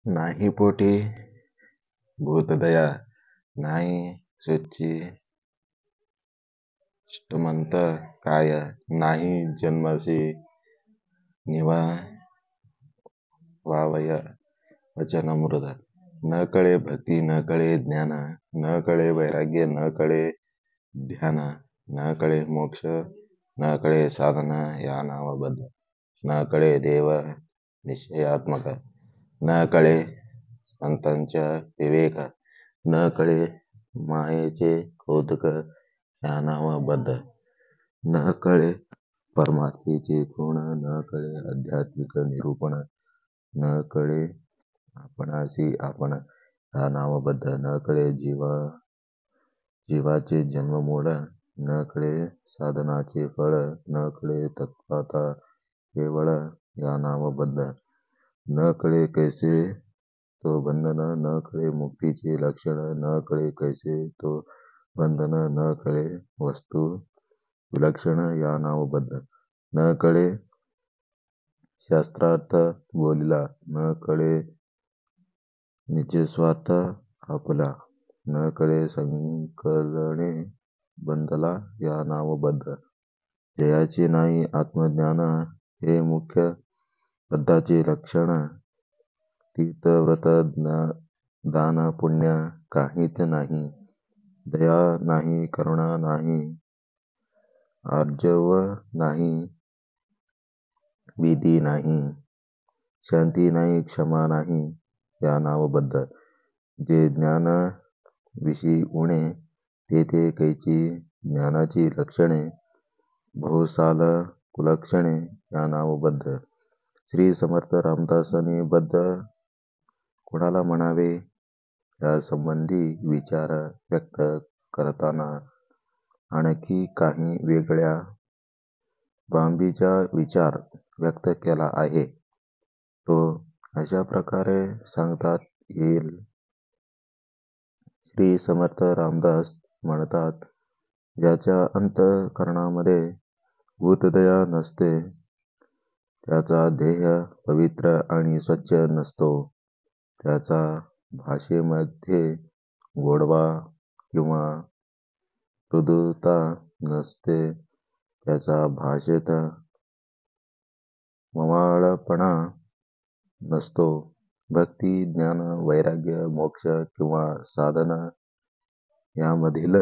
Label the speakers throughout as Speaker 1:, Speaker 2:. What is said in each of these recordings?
Speaker 1: नाही पोटी भूतदया, नाही सूचिष्टमंत काय, नाही जन्मसी निवावय वचनमृत. न कळे भक्ती, न कळे ज्ञान, न कळे वैराग्य, न कळे ध्यान, न कळे मोक्ष, न कळे साधना या नावाबद्ध, न कळे देव निश्चयात्मक, न कळे संतांच्या विवेक, न कळे मायेचे कौतुक या नावाबद्ध, न कळे परमार्थेचे गुण, न कळे आध्यात्मिक निरूपण, न कळे आपणासी आपण या नावाबद्ध, न कळे जीवाचे जन्ममूळ, न कळे साधनाचे फळ, न कळे तत्वता केवळ या नावाबद्ध, न कळे कैसे तो बंधन, न कळे मुक्तीचे लक्षण, न कळे कैसे तो बंधन, न कळे वस्तू विलक्षण या नावबद्ध, न कळे शास्त्रार्थ बोलिला, न कळे निस्वार्थ आपुला, न कळे संकलने बंधला या नावबद्ध, जयाचे नाही आत्मज्ञान हे मुख्य बद्धाचे लक्षण, तीर्थ व्रत दान पुण्य काहीच नाही, दया नाही, करुणा नाही, आर्जव नाही, विधी नाही, शांती नाही, क्षमा नाही या नावबद्ध, जे ज्ञान विषयी उणे तेथे कैची ज्ञानाची लक्षणे, बहुसाल कुलक्षणे या नावबद्ध. श्री समर्थ रामदासांनी बद्ध कोणाला म्हणावे या संबंधी विचार व्यक्त करताना आणखी काही वेगळ्या बाबीचा विचार व्यक्त केला आहे. तो अशा प्रकारे सांगतात येईल. श्री समर्थ रामदास म्हणतात, ज्याच्या अंतःकरणामध्ये भूतदया नसते, त्याचा देह पवित्र आणि स्वच्छ नसतो, त्याचा भाषेमध्ये गोडवा किंवा मृदुता नसते, त्याचा भाषेत मवाळपणा नसतो, भक्ती, ज्ञान, वैराग्य, मोक्ष किंवा साधना यामधील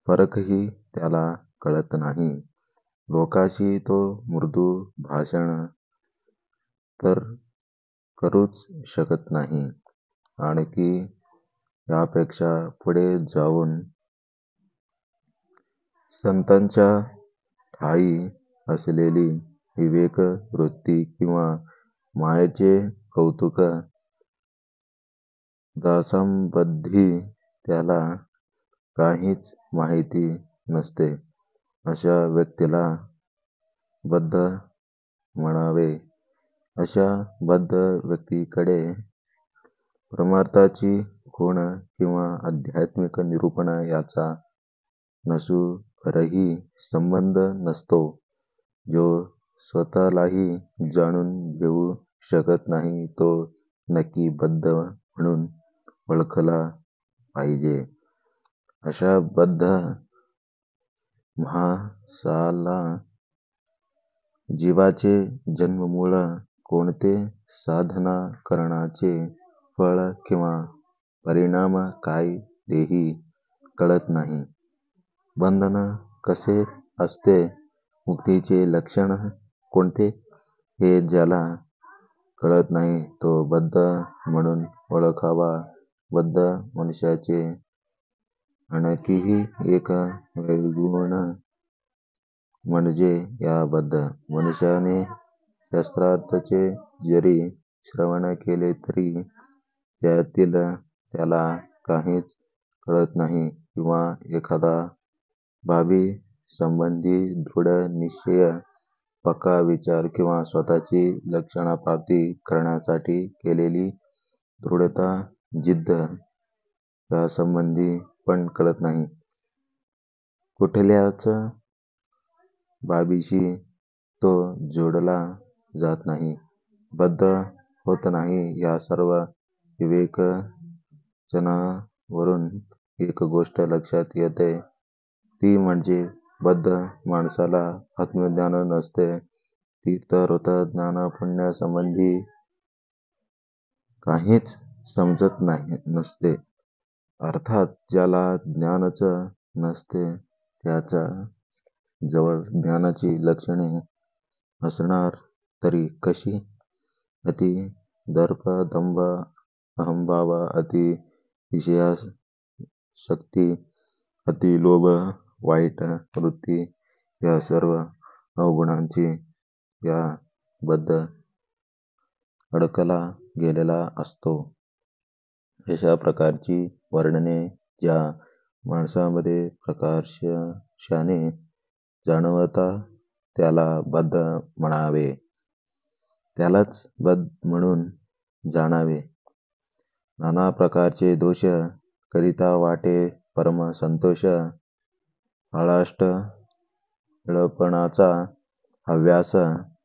Speaker 1: फरकही त्याला कळत नाही. लोकांशी तो मृदू भाषण तर करूच शकत नाही. आणखी यापेक्षा पुढे जाऊन संतांच्या ठायी असलेली विवेक वृत्ती किंवा मायेचे कौतुक दासांबद्धी त्याला काहीच माहिती नसते, अशा व्यक्तीला बद्ध म्हणावे. अशा बद्ध व्यक्तीकडे परमार्थाची गुण किंवा आध्यात्मिक निरूपण याचा नसूनही संबंध नसतो. जो स्वतःलाही जाणून घेऊ शकत नाही, तो नक्की बद्ध म्हणून ओळखला पाहिजे. अशा बद्ध माणसाला जीवाचे जन्ममूळ कोणते, साधना करण्याचे फळ किंवा परिणाम काय तेही कळत नाही. बंधन कसे असते, मुक्तीचे लक्षण कोणते हे ज्याला कळत नाही, तो बद्ध म्हणून ओळखावा. बद्ध मनुष्याचे आणखीही एक वैगुण म्हणजे या बद्ध मनुष्याने शास्त्रार्थाचे जरी श्रवण केले तरी त्यातील त्याला काहीच कळत नाही, किंवा एखादा भावी संबंधी दृढ निश्चय, पक्का विचार किंवा स्वतःची लक्षणाप्राप्ती करण्यासाठी केलेली दृढता जिद्द या संबंधी पण कळत नाही. कुठल्याच बाबीशी तो जोडला जात नाही. बद्ध होत नाही. या सर्व विवेचनावरून एक गोष्ट लक्षात येते, ती म्हणजे बद्ध माणसाला आत्मज्ञान नसते. तीर्थरूपज्ञानपुण्यासंबंधी काहीच समजत नसते. अर्थात ज्याला ज्ञानच नसते त्याच्या जवळ ज्ञानाची लक्षणे असणार तरी कशी? अति दर्प, दंभ, अहंभाव, अति इच्छाशक्ती, अति लोभ, वाईट वृत्ती या सर्व अवगुणांची या बद्ध अडकला गेलेला असतो. अशा प्रकारची वर्णने ज्या माणसामध्ये प्रकर्षाने जाणवता त्याला बद्ध म्हणावे. त्यालाच बद्ध म्हणून जाणावे. नाना प्रकारचे दोष करिता वाटे परम संतोष, आळाष्टळपणाचा हव्यास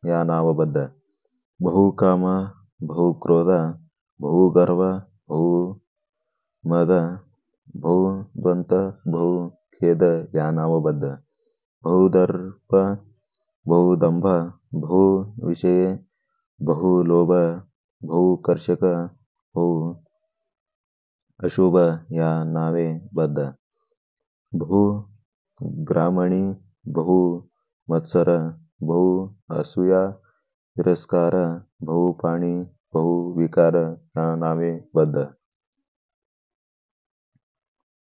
Speaker 1: या नावबद्ध. बहुकाम, बहुक्रोध, बहुगर्व, बहुमद, बहुद्वंद, बहुखेद या नावबद्ध. बहुदर्प, बहुदंभ, बहुविषय, बहुलोभ, बहुकर्षक, बहु अशुभ या नावे बद्ध. बहुग्रामणी, बहुमत्सर, बहु असूया, तिरस्कार, बहुपाणी, बहुविकार या नावे बद्ध.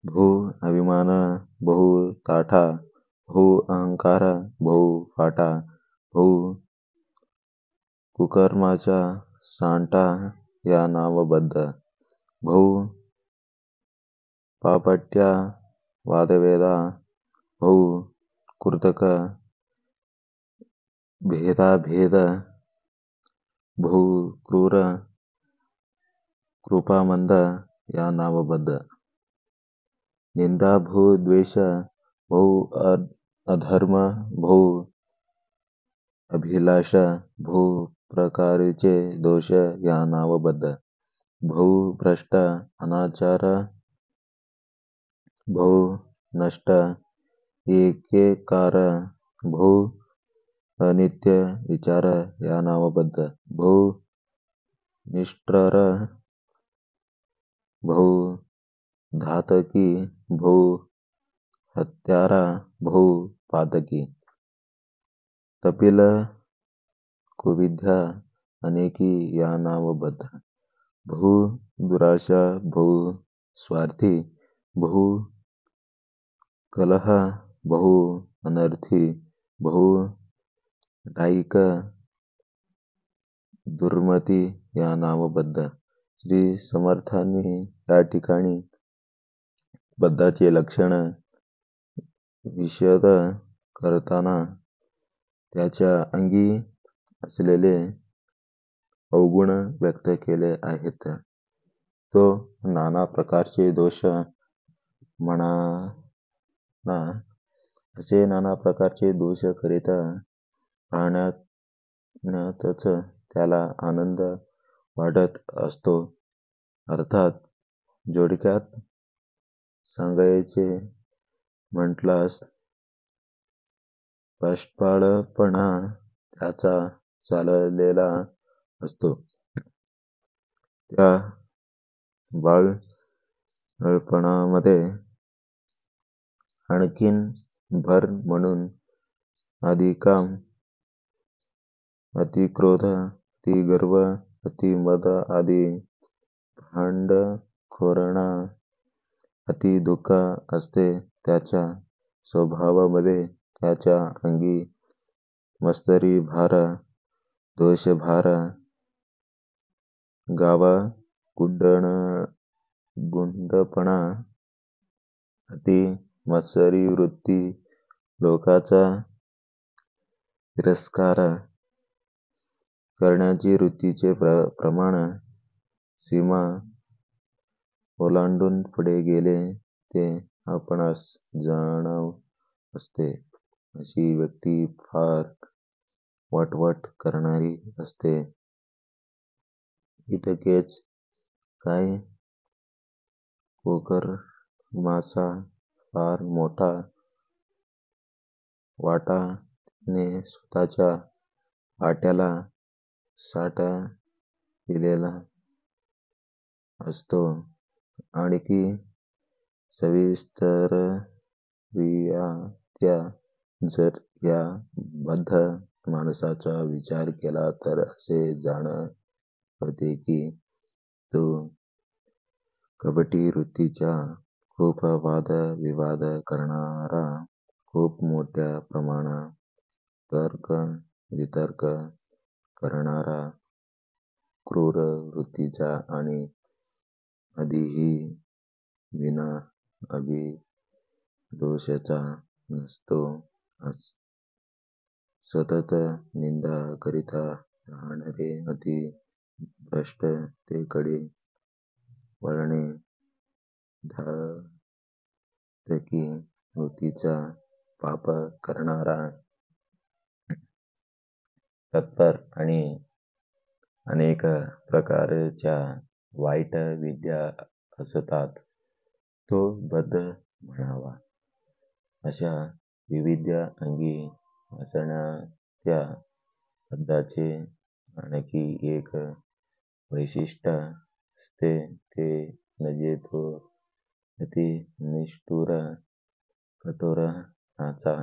Speaker 1: बहु अभिमान, बहु ताठा, बहु अहंकार, बहु फाटा, बहु कुकर्माचा सांटा या नावबद्ध. बहु पापट्या, वादवेदा, बहु कृतक, भेदाभेद, बहु क्रूर, कृपामंद या नावबद्ध. निंदा, बहु द्वेष, बहु अधर्म, बहु अभिलाष, बहु प्रकारचे दोष या नावबद्ध. बहु भ्रष्ट, अनाचार, बहु नष्ट, एकेकार, बहु अनित्य विचार या नावबद्ध. बहु निष्ठुर, बहु घातकी, बहु हत्यारा, बहु पातकी. कपिल, कुविद्या, अनेकी या नावबद्ध. बहु दुराशा, बहु स्वार्थी, बहु कलह, बहु अनर्थी, बहु डाईक, दुर्मती या नावबद्ध. श्री समर्थांनी या ठिकाणी बद्धाचे लक्षण विशद करताना त्याच्या अंगी असलेले अवगुण व्यक्त केले आहेत. तो नाना प्रकारचे दोष म्हणा. असे नाना प्रकारचे दोष करीत राहण्यातच त्याला आनंद वाटत असतो. अर्थात जोडक्यात सांगायचे म्हटल्यास पष्टपणा त्याचा चाललेला असतो. त्या बाळपणामध्ये आणखीन भर म्हणून अधिकाम, अतिक्रोध, अतिगर्व, अतिमद आदी भांडखोरपणा, अतिदुःख असते. त्याच्या स्वभावामध्ये त्याच्या अंगी मत्सरी भार, दोषभार, गावगुंडपणा, अति मत्सरी वृत्ती, लोकांचा तिरस्कार करण्याची वृत्तीचे प्रमाण सीमा ओलांडून पुढे गेले ते आपणास जाणव असते. अशी व्यक्ती फार वटवट करणारी असते. इतकेच काय, पोकर मासा फार मोठा वाटा त्याने स्वतःच्या वाट्याला साठविलेला असतो. आणखी सविस्तररित्या जर या बद्ध माणसाचा विचार केला तर असे जाणवते की तो कपटी वृत्तीचा खूप वादविवाद करणारा, खूप मोठ्या प्रमाणात तर्क-वितर्क करणारा, क्रूर वृत्तीचा आणि कधीही विना अभिदोषाचा नसतो. सतत निंदा करीत राहणारे, अति भ्रष्टतेकडे वळणे, घातकी वृत्तीचा पाप करणारा, तत्पर आणि अनेक प्रकारच्या वाईट विद्या असतात, तो बद्ध म्हणावा. अशा विविध अंगी असणाऱ्या बद्धाचे आणखी एक वैशिष्ट्य असते, ते म्हणजे तो अति निष्ठुर, कठोरपणाचा,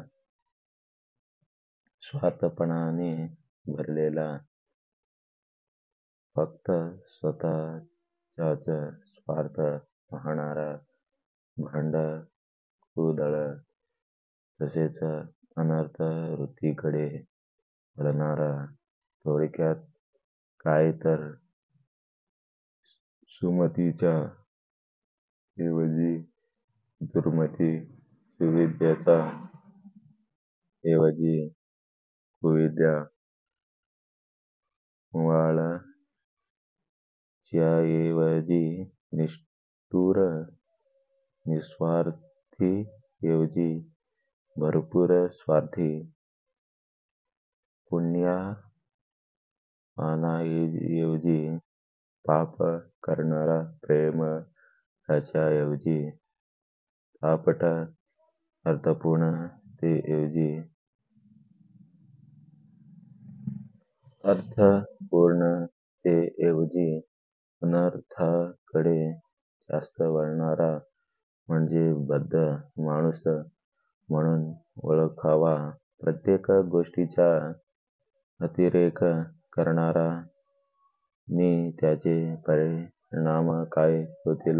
Speaker 1: स्वार्थपणाने भरलेला, फक्त स्वतःचाच स्वार्थ पाहणारा, भांड, कुदळ, तसेच अनर्थ वृत्तीकडे वळणारा, थोडक्यात काय तर सुमतीच्या ऐवजी दुर्मती, सुविद्येच्या ऐवजी कुविद्या, मवाळच्याऐवजी निष्ठुर, निस्वार्थी ऐवजी भरपूर स्वार्थी, पुण्यवानाऐवजी पाप करणारा, प्रेमळाच्याऐवजी तापट, अर्थपूर्णतेऐवजी अनर्थाकडे जास्त वळणारा म्हणजे बद्ध माणूस म्हणून ओळखावा. प्रत्येक गोष्टीचा अतिरेक करणारा नि त्याचे परिणाम काय होतील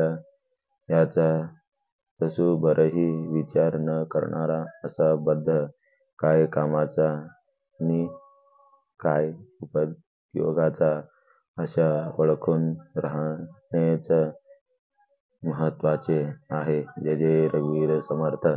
Speaker 1: याचा तसूभरही विचार न करणारा असा बद्ध काय कामाचा नि काय उपयोगाचा अशा ओळखून राहणेच महत्त्वाचे आहे. जय जय रघुवीर समर्थ.